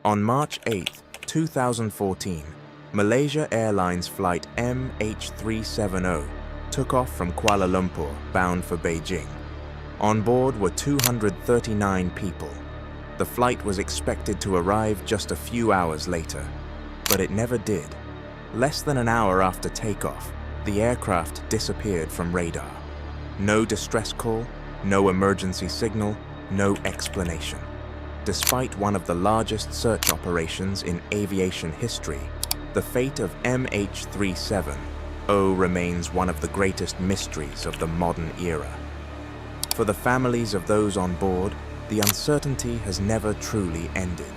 On March 8, 2014, Malaysia Airlines Flight MH370 took off from Kuala Lumpur, bound for Beijing. On board were 239 people. The flight was expected to arrive just a few hours later, but it never did. Less than an hour after takeoff, the aircraft disappeared from radar. No distress call, no emergency signal, no explanation. Despite one of the largest search operations in aviation history, the fate of MH370 remains one of the greatest mysteries of the modern era. For the families of those on board, the uncertainty has never truly ended.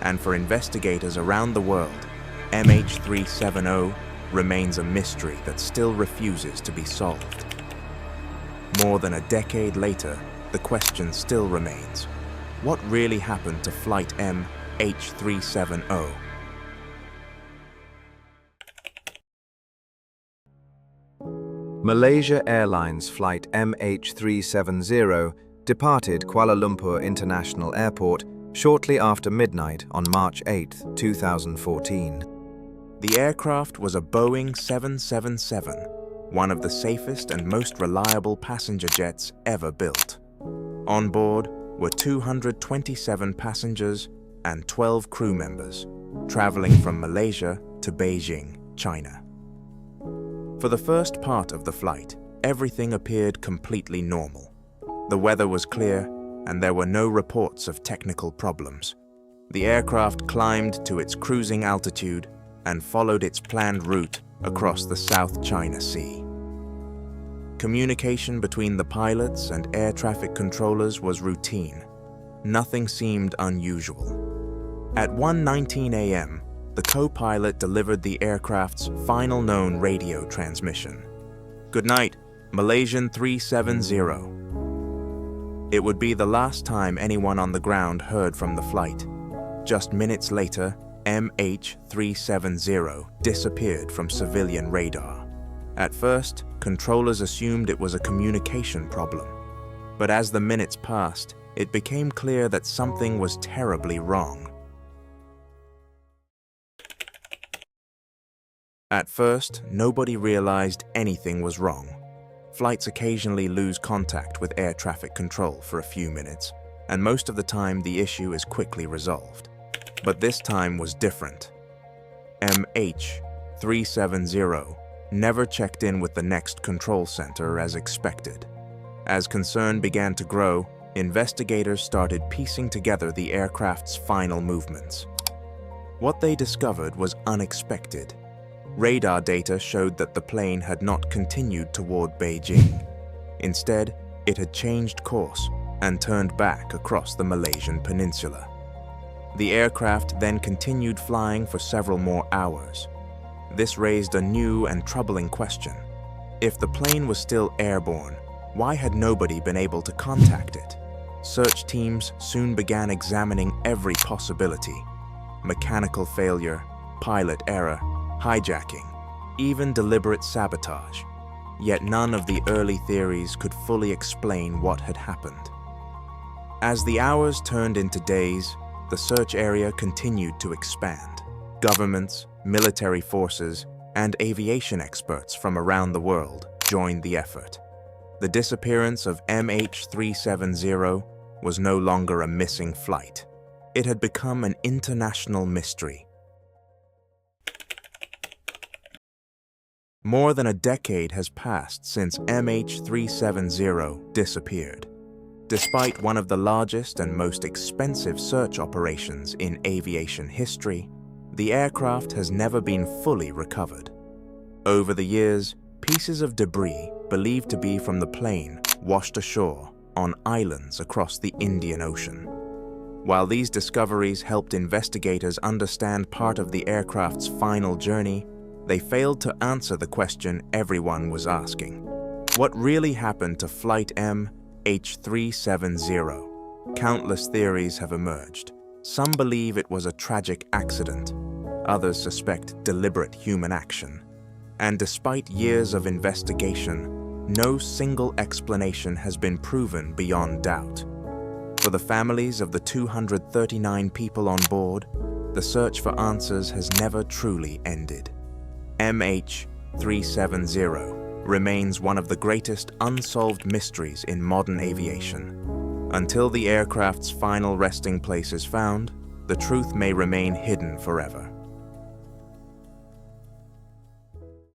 And for investigators around the world, MH370 remains a mystery that still refuses to be solved. More than a decade later, the question still remains: what really happened to Flight MH370? Malaysia Airlines Flight MH370 departed Kuala Lumpur International Airport shortly after midnight on March 8, 2014. The aircraft was a Boeing 777, one of the safest and most reliable passenger jets ever built. On board were 227 passengers and 12 crew members, traveling from Malaysia to Beijing, China. For the first part of the flight, everything appeared completely normal. The weather was clear, and there were no reports of technical problems. The aircraft climbed to its cruising altitude and followed its planned route across the South China Sea. Communication between the pilots and air traffic controllers was routine. Nothing seemed unusual. At 1:19 a.m., the co-pilot delivered the aircraft's final known radio transmission. "Good night, Malaysian 370. It would be the last time anyone on the ground heard from the flight. Just minutes later, MH370 disappeared from civilian radar. At first, controllers assumed it was a communication problem. But as the minutes passed, it became clear that something was terribly wrong. At first, nobody realized anything was wrong. Flights occasionally lose contact with air traffic control for a few minutes, and most of the time the issue is quickly resolved. But this time was different. MH370 never checked in with the next control center as expected. As concern began to grow, investigators started piecing together the aircraft's final movements. What they discovered was unexpected. Radar data showed that the plane had not continued toward Beijing. Instead, it had changed course and turned back across the Malaysian peninsula. The aircraft then continued flying for several more hours. This raised a new and troubling question. If the plane was still airborne, why had nobody been able to contact it? Search teams soon began examining every possibility: mechanical failure, pilot error, hijacking, even deliberate sabotage. Yet none of the early theories could fully explain what had happened. As the hours turned into days, the search area continued to expand. Governments, military forces, and aviation experts from around the world joined the effort. The disappearance of MH370 was no longer a missing flight. It had become an international mystery. More than a decade has passed since MH370 disappeared. Despite one of the largest and most expensive search operations in aviation history, the aircraft has never been fully recovered. Over the years, pieces of debris believed to be from the plane washed ashore on islands across the Indian Ocean. While these discoveries helped investigators understand part of the aircraft's final journey, they failed to answer the question everyone was asking: what really happened to Flight MH370? Countless theories have emerged. Some believe it was a tragic accident. Others suspect deliberate human action. And despite years of investigation, no single explanation has been proven beyond doubt. For the families of the 239 people on board, the search for answers has never truly ended. MH370 remains one of the greatest unsolved mysteries in modern aviation. Until the aircraft's final resting place is found, the truth may remain hidden forever.